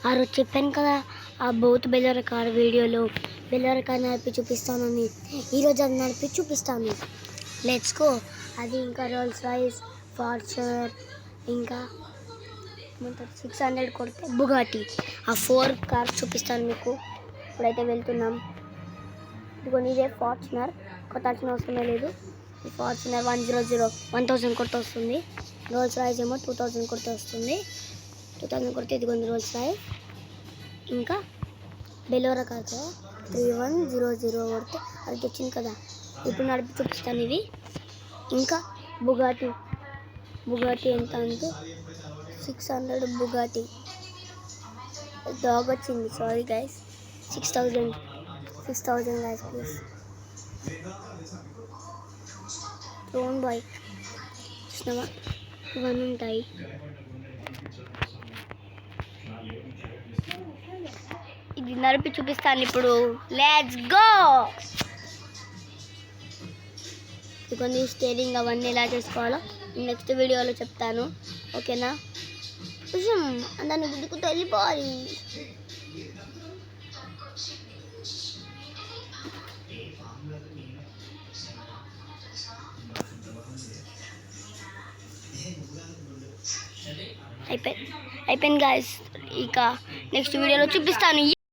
ఆ రోజు చెప్పాను కదా ఆ బౌత్ బెల్లర కార్ వీడియోలో బెల్లర కార్ నడిపి చూపిస్తానని. ఈరోజు అది నడిపి చూపిస్తాను. Let's go. అది ఇంకా రోల్స్ రాయిస్, ఫార్చునర్, ఇంకా 600 కొడితే బుగాటి. ఆ 4 కార్స్ చూపిస్తాను మీకు. ఇప్పుడైతే వెళ్తున్నాం. ఇదిగోండి ఇదే ఫార్చునర్, కొట్టాల్సిన అవసరమే లేదు. ఈ ఫార్చునర్ 1000 కొడితే వస్తుంది. రోల్స్ రాయిస్ ఏమో 2000 కొడితే వస్తుంది. 2000 కొడితే ఇదిగోండి రోల్స్ రాయిస్. ఇంకా బెలోరా కార్ 3100 కొడితే అది వచ్చింది కదా. ఇప్పుడు నడిపి చూపిస్తాను ఇవి. ఇంకా బుగాటి ఎంత అంటే 600 బుగాటి. డాగ్ వచ్చింది, sorry guys. 6000 guys please. Drone bike చూసినావా, ఇవన్నీ ఉంటాయి. ఇది నడిపి చూపిస్తాను ఇప్పుడు. Let's go. ఇదిగోండి స్టీరింగ్ అవన్నీ ఎలా చేసుకోవాలో నెక్స్ట్ వీడియోలో చెప్తాను, ఓకేనా. కొంచెం అందరిని గుద్దుకుంటూ వెళ్ళిపోవాలి. అయిపోయింది గాయస్. ఇక నెక్స్ట్ వీడియోలో చూపిస్తాను.